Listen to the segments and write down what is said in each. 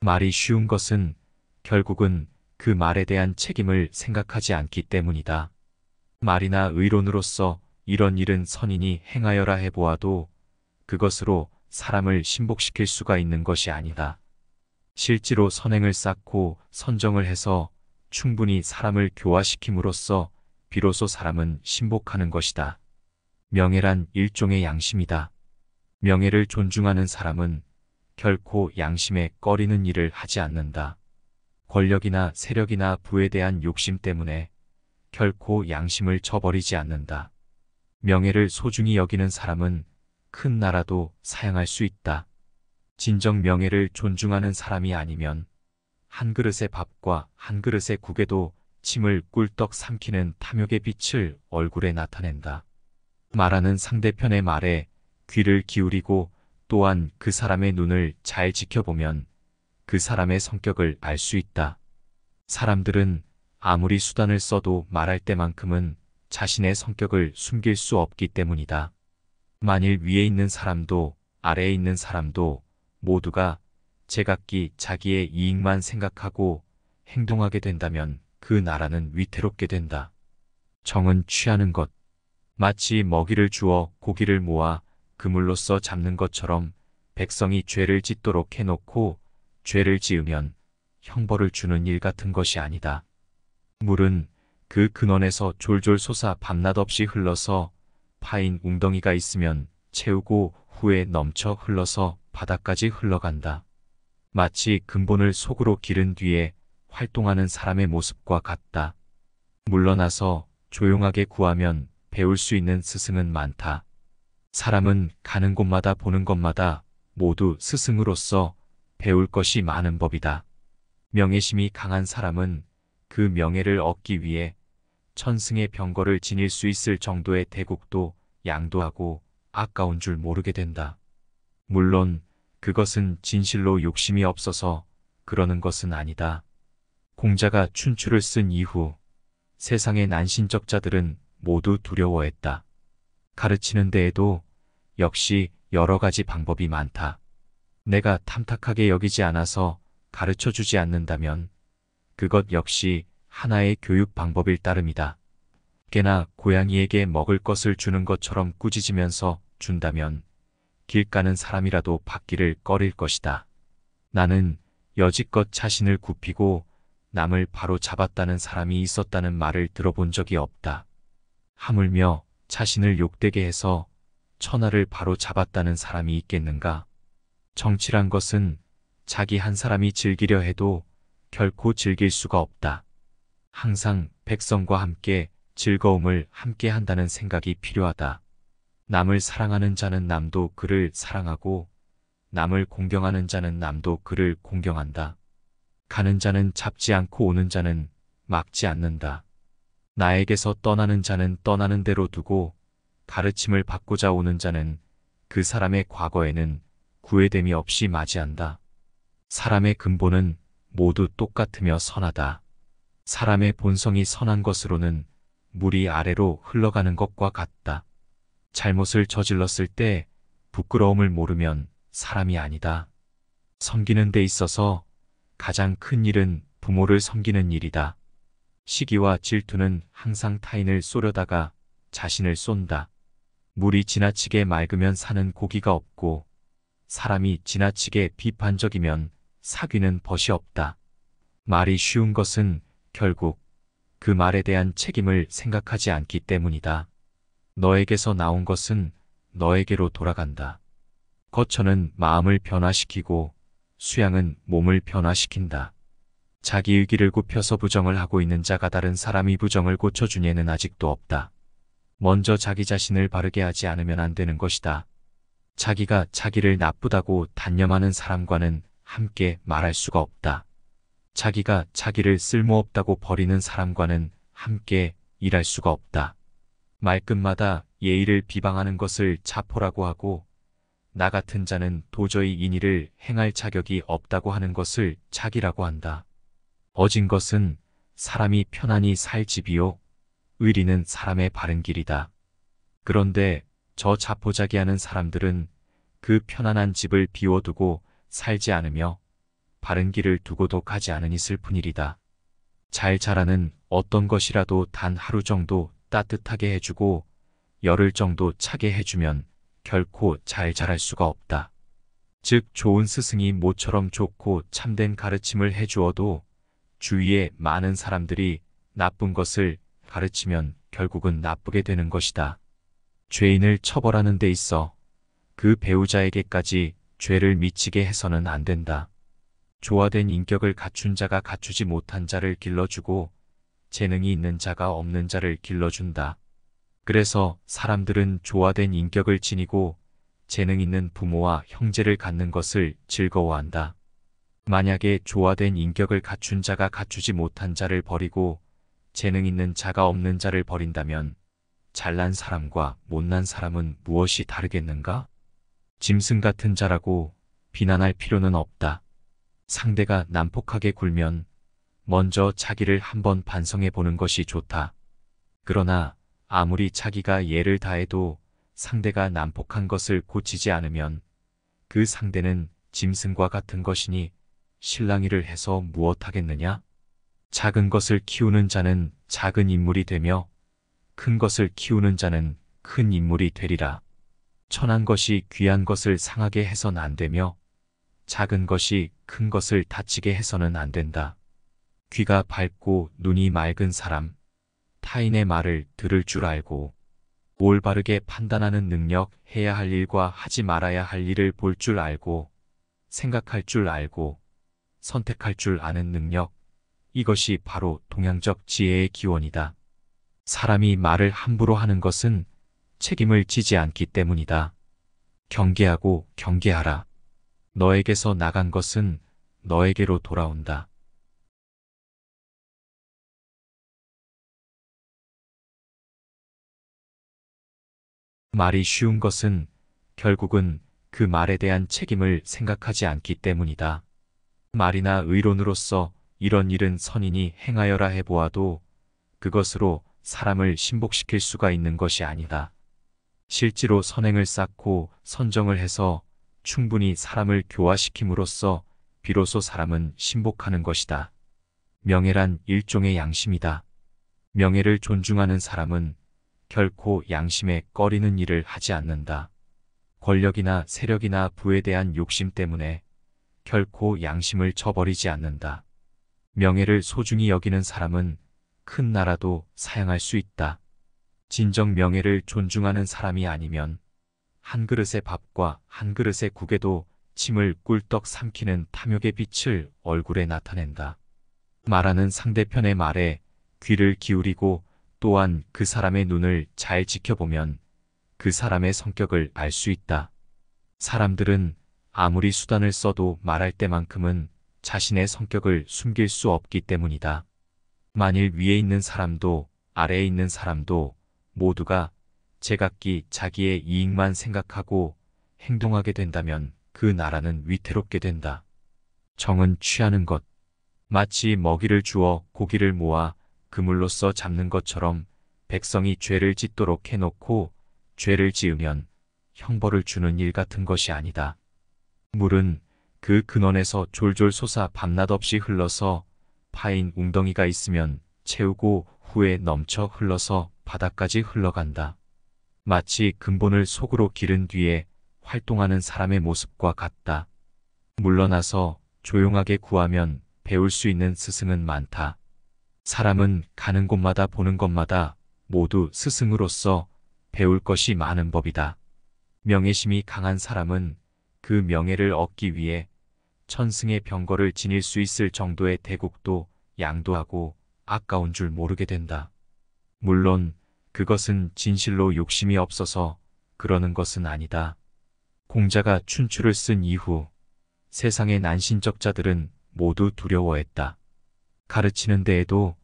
말이 쉬운 것은 결국은 그 말에 대한 책임을 생각하지 않기 때문이다. 말이나 의론으로서 이런 일은 선인이 행하여라 해보아도 그것으로 사람을 신복시킬 수가 있는 것이 아니다. 실제로 선행을 쌓고 선정을 해서 충분히 사람을 교화시킴으로써 비로소 사람은 신복하는 것이다. 명예란 일종의 양심이다. 명예를 존중하는 사람은 결코 양심에 꺼리는 일을 하지 않는다. 권력이나 세력이나 부에 대한 욕심 때문에 결코 양심을 저버리지 않는다. 명예를 소중히 여기는 사람은 큰 나라도 사양할 수 있다. 진정 명예를 존중하는 사람이 아니면 한 그릇의 밥과 한 그릇의 국에도 침을 꿀떡 삼키는 탐욕의 빛을 얼굴에 나타낸다. 말하는 상대편의 말에 귀를 기울이고 또한 그 사람의 눈을 잘 지켜보면 그 사람의 성격을 알 수 있다. 사람들은 아무리 수단을 써도 말할 때만큼은 자신의 성격을 숨길 수 없기 때문이다. 만일 위에 있는 사람도 아래에 있는 사람도 모두가 제각기 자기의 이익만 생각하고 행동하게 된다면 그 나라는 위태롭게 된다. 정은 취하는 것. 마치 먹이를 주어 고기를 모아 그물로써 잡는 것처럼 백성이 죄를 짓도록 해놓고 죄를 지으면 형벌을 주는 일 같은 것이 아니다. 물은 그 근원에서 졸졸 솟아 밤낮 없이 흘러서 파인 웅덩이가 있으면 채우고 후에 넘쳐 흘러서 바다까지 흘러간다. 마치 근본을 속으로 기른 뒤에 활동하는 사람의 모습과 같다. 물러나서 조용하게 구하면 배울 수 있는 스승은 많다. 사람은 가는 곳마다 보는 것마다 모두 스승으로서 배울 것이 많은 법이다. 명예심이 강한 사람은 그 명예를 얻기 위해 천승의 병거를 지닐 수 있을 정도의 대국도 양도하고 아까운 줄 모르게 된다. 물론 그것은 진실로 욕심이 없어서 그러는 것은 아니다. 공자가 춘추를 쓴 이후 세상의 난신적자들은 모두 두려워했다. 가르치는 데에도 역시 여러 가지 방법이 많다. 내가 탐탁하게 여기지 않아서 가르쳐주지 않는다면 그것 역시 하나의 교육 방법일 따름이다. 개나 고양이에게 먹을 것을 주는 것처럼 꾸짖으면서 준다면 길 가는 사람이라도 받기를 꺼릴 것이다. 나는 여지껏 자신을 굽히고 남을 바로 잡았다는 사람이 있었다는 말을 들어본 적이 없다. 하물며 자신을 욕되게 해서 천하를 바로 잡았다는 사람이 있겠는가? 정치란 것은 자기 한 사람이 즐기려 해도 결코 즐길 수가 없다. 항상 백성과 함께 즐거움을 함께 한다는 생각이 필요하다. 남을 사랑하는 자는 남도 그를 사랑하고 남을 공경하는 자는 남도 그를 공경한다. 가는 자는 잡지 않고 오는 자는 막지 않는다. 나에게서 떠나는 자는 떠나는 대로 두고 가르침을 받고자 오는 자는 그 사람의 과거에는 구애됨이 없이 맞이한다. 사람의 근본은 모두 똑같으며 선하다. 사람의 본성이 선한 것으로는 물이 아래로 흘러가는 것과 같다. 잘못을 저질렀을 때 부끄러움을 모르면 사람이 아니다. 섬기는 데 있어서 가장 큰 일은 부모를 섬기는 일이다. 시기와 질투는 항상 타인을 쏘려다가 자신을 쏜다. 물이 지나치게 맑으면 사는 고기가 없고 사람이 지나치게 비판적이면 사귀는 벗이 없다. 말이 쉬운 것은 결국 그 말에 대한 책임을 생각하지 않기 때문이다. 너에게서 나온 것은 너에게로 돌아간다. 거처는 마음을 변화시키고 수양은 몸을 변화시킨다. 자기 의기를 굽혀서 부정을 하고 있는 자가 다른 사람이 부정을 고쳐준 예는 아직도 없다. 먼저 자기 자신을 바르게 하지 않으면 안 되는 것이다. 자기가 자기를 나쁘다고 단념하는 사람과는 함께 말할 수가 없다. 자기가 자기를 쓸모없다고 버리는 사람과는 함께 일할 수가 없다. 말끝마다 예의를 비방하는 것을 자포라고 하고 나 같은 자는 도저히 인의를 행할 자격이 없다고 하는 것을 자기라고 한다. 어진 것은 사람이 편안히 살 집이요 의리는 사람의 바른 길이다. 그런데 저 자포자기하는 사람들은 그 편안한 집을 비워두고 살지 않으며 바른 길을 두고도 가지 않으니 슬픈 일이다. 잘 자라는 어떤 것이라도 단 하루 정도 따뜻하게 해주고 열흘 정도 차게 해주면 결코 잘 자랄 수가 없다. 즉 좋은 스승이 모처럼 좋고 참된 가르침을 해주어도 주위에 많은 사람들이 나쁜 것을 가르치면 결국은 나쁘게 되는 것이다. 죄인을 처벌하는 데 있어 그 배우자에게까지 죄를 미치게 해서는 안 된다. 조화된 인격을 갖춘 자가 갖추지 못한 자를 길러주고 재능이 있는 자가 없는 자를 길러준다. 그래서 사람들은 조화된 인격을 지니고 재능 있는 부모와 형제를 갖는 것을 즐거워한다. 만약에 조화된 인격을 갖춘 자가 갖추지 못한 자를 버리고 재능 있는 자가 없는 자를 버린다면 잘난 사람과 못난 사람은 무엇이 다르겠는가? 짐승 같은 자라고 비난할 필요는 없다. 상대가 난폭하게 굴면 먼저 자기를 한번 반성해 보는 것이 좋다. 그러나 아무리 자기가 예를 다해도 상대가 난폭한 것을 고치지 않으면 그 상대는 짐승과 같은 것이니 실랑이를 해서 무엇하겠느냐? 작은 것을 키우는 자는 작은 인물이 되며 큰 것을 키우는 자는 큰 인물이 되리라. 천한 것이 귀한 것을 상하게 해서는 안 되며 작은 것이 큰 것을 다치게 해서는 안 된다. 귀가 밝고 눈이 맑은 사람, 타인의 말을 들을 줄 알고 올바르게 판단하는 능력, 해야 할 일과 하지 말아야 할 일을 볼 줄 알고 생각할 줄 알고 선택할 줄 아는 능력, 이것이 바로 동양적 지혜의 기원이다. 사람이 말을 함부로 하는 것은 책임을 지지 않기 때문이다. 경계하고 경계하라. 너에게서 나간 것은 너에게로 돌아온다. 말이 쉬운 것은 결국은 그 말에 대한 책임을 생각하지 않기 때문이다. 말이나 의론으로서 이런 일은 선인이 행하여라 해보아도 그것으로 사람을 신복시킬 수가 있는 것이 아니다. 실제로 선행을 쌓고 선정을 해서 충분히 사람을 교화시킴으로써 비로소 사람은 신복하는 것이다. 명예란 일종의 양심이다. 명예를 존중하는 사람은 결코 양심에 꺼리는 일을 하지 않는다. 권력이나 세력이나 부에 대한 욕심 때문에 결코 양심을 저버리지 않는다. 명예를 소중히 여기는 사람은 큰 나라도 사양할 수 있다. 진정 명예를 존중하는 사람이 아니면 한 그릇의 밥과 한 그릇의 국에도 침을 꿀떡 삼키는 탐욕의 빛을 얼굴에 나타낸다. 말하는 상대편의 말에 귀를 기울이고 또한 그 사람의 눈을 잘 지켜보면 그 사람의 성격을 알 수 있다. 사람들은 아무리 수단을 써도 말할 때만큼은 자신의 성격을 숨길 수 없기 때문이다. 만일 위에 있는 사람도 아래에 있는 사람도 모두가 제각기 자기의 이익만 생각하고 행동하게 된다면 그 나라는 위태롭게 된다. 정은 취하는 것. 마치 먹이를 주어 고기를 모아 그물로써 잡는 것처럼 백성이 죄를 짓도록 해놓고 죄를 지으면 형벌을 주는 일 같은 것이 아니다. 물은 그 근원에서 졸졸 솟아 밤낮 없이 흘러서 파인 웅덩이가 있으면 채우고 후에 넘쳐 흘러서 바다까지 흘러간다. 마치 근본을 속으로 기른 뒤에 활동하는 사람의 모습과 같다. 물러나서 조용하게 구하면 배울 수 있는 스승은 많다. 사람은 가는 곳마다 보는 것마다 모두 스승으로서 배울 것이 많은 법이다. 명예심이 강한 사람은 그 명예를 얻기 위해 천승의 병거를 지닐 수 있을 정도의 대국도 양도하고 아까운 줄 모르게 된다. 물론 그것은 진실로 욕심이 없어서 그러는 것은 아니다. 공자가 춘추를 쓴 이후 세상의 난신적자들은 모두 두려워했다. 가르치는 데에도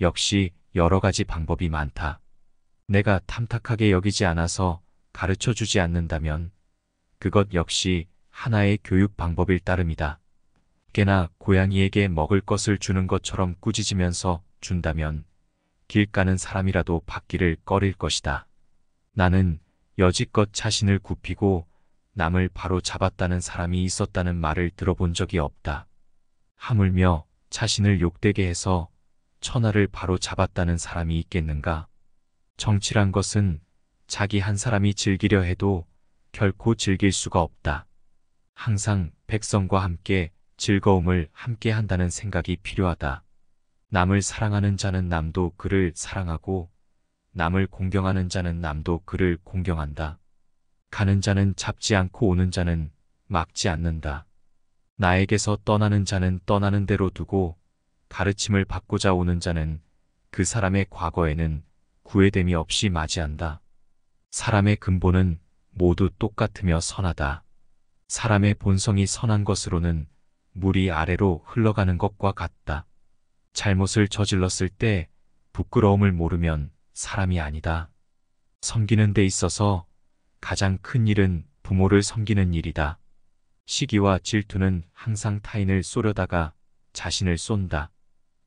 역시 여러 가지 방법이 많다. 내가 탐탁하게 여기지 않아서 가르쳐주지 않는다면 그것 역시 하나의 교육 방법일 따름이다. 개나 고양이에게 먹을 것을 주는 것처럼 꾸짖으면서 준다면 길 가는 사람이라도 받기를 꺼릴 것이다. 나는 여지껏 자신을 굽히고 남을 바로 잡았다는 사람이 있었다는 말을 들어본 적이 없다. 하물며 자신을 욕되게 해서 천하를 바로 잡았다는 사람이 있겠는가? 정치란 것은 자기 한 사람이 즐기려 해도 결코 즐길 수가 없다. 항상 백성과 함께 즐거움을 함께 한다는 생각이 필요하다. 남을 사랑하는 자는 남도 그를 사랑하고 남을 공경하는 자는 남도 그를 공경한다. 가는 자는 잡지 않고 오는 자는 막지 않는다. 나에게서 떠나는 자는 떠나는 대로 두고 가르침을 받고자 오는 자는 그 사람의 과거에는 구애됨이 없이 맞이한다. 사람의 근본은 모두 똑같으며 선하다. 사람의 본성이 선한 것으로는 물이 아래로 흘러가는 것과 같다. 잘못을 저질렀을 때 부끄러움을 모르면 사람이 아니다. 섬기는 데 있어서 가장 큰 일은 부모를 섬기는 일이다. 시기와 질투는 항상 타인을 쏘려다가 자신을 쏜다.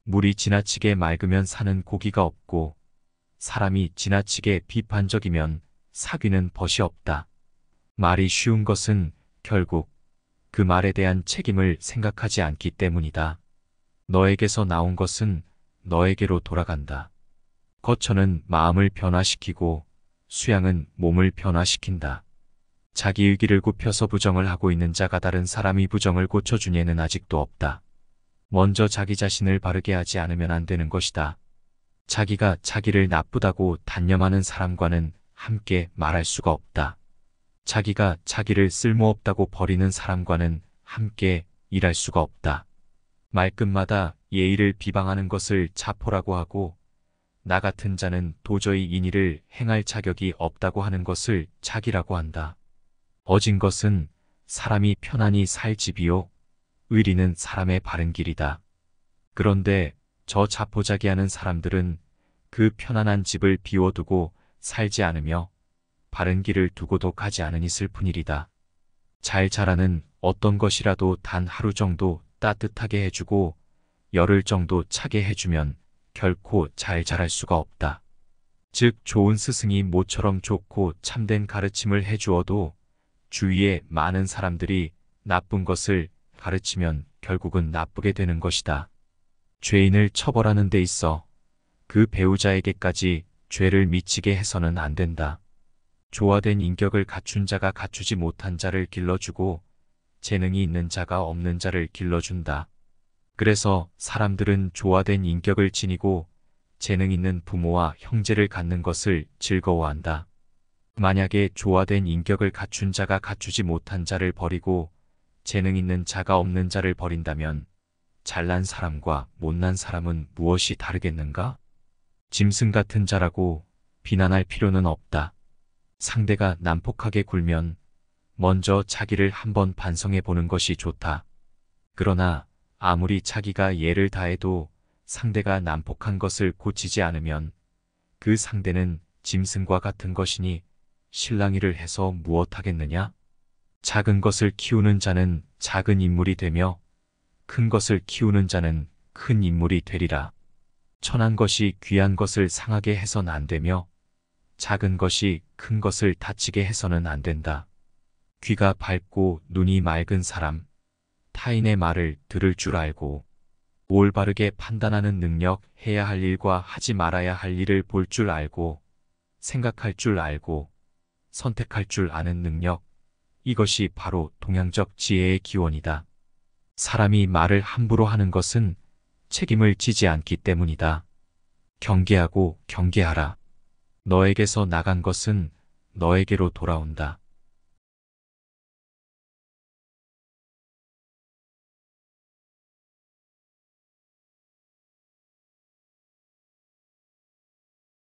물이 지나치게 맑으면 사는 고기가 없고 사람이 지나치게 비판적이면 사귀는 벗이 없다. 말이 쉬운 것은 결국 그 말에 대한 책임을 생각하지 않기 때문이다. 너에게서 나온 것은 너에게로 돌아간다. 거처는 마음을 변화시키고 수양은 몸을 변화시킨다. 자기 의기를 굽혀서 부정을 하고 있는 자가 다른 사람이 부정을 고쳐준 예는 아직도 없다. 먼저 자기 자신을 바르게 하지 않으면 안 되는 것이다. 자기가 자기를 나쁘다고 단념하는 사람과는 함께 말할 수가 없다. 자기가 자기를 쓸모없다고 버리는 사람과는 함께 일할 수가 없다. 말끝마다 예의를 비방하는 것을 자포라고 하고 나 같은 자는 도저히 인의를 행할 자격이 없다고 하는 것을 자기라고 한다. 어진 것은 사람이 편안히 살 집이요 의리는 사람의 바른 길이다. 그런데 저 자포자기하는 사람들은 그 편안한 집을 비워두고 살지 않으며 바른 길을 두고도 가지 않으니 슬픈 일이다. 잘 자라는 어떤 것이라도 단 하루 정도 따뜻하게 해주고 열흘 정도 차게 해주면 결코 잘 자랄 수가 없다. 즉 좋은 스승이 모처럼 좋고 참된 가르침을 해주어도 주위에 많은 사람들이 나쁜 것을 가르치면 결국은 나쁘게 되는 것이다. 죄인을 처벌하는 데 있어 그 배우자에게까지 죄를 미치게 해서는 안 된다. 조화된 인격을 갖춘 자가 갖추지 못한 자를 길러주고 재능이 있는 자가 없는 자를 길러준다. 그래서 사람들은 조화된 인격을 지니고 재능 있는 부모와 형제를 갖는 것을 즐거워한다. 만약에 조화된 인격을 갖춘 자가 갖추지 못한 자를 버리고 재능 있는 자가 없는 자를 버린다면 잘난 사람과 못난 사람은 무엇이 다르겠는가? 짐승 같은 자라고 비난할 필요는 없다. 상대가 난폭하게 굴면 먼저 자기를 한번 반성해 보는 것이 좋다. 그러나 아무리 자기가 예를 다해도 상대가 난폭한 것을 고치지 않으면 그 상대는 짐승과 같은 것이니 실랑이를 해서 무엇하겠느냐? 작은 것을 키우는 자는 작은 인물이 되며 큰 것을 키우는 자는 큰 인물이 되리라. 천한 것이 귀한 것을 상하게 해서는 안 되며 작은 것이 큰 것을 다치게 해서는 안 된다. 귀가 밝고 눈이 맑은 사람, 타인의 말을 들을 줄 알고 올바르게 판단하는 능력, 해야 할 일과 하지 말아야 할 일을 볼 줄 알고 생각할 줄 알고 선택할 줄 아는 능력, 이것이 바로 동양적 지혜의 기원이다. 사람이 말을 함부로 하는 것은 책임을 지지 않기 때문이다. 경계하고 경계하라. 너에게서 나간 것은 너에게로 돌아온다.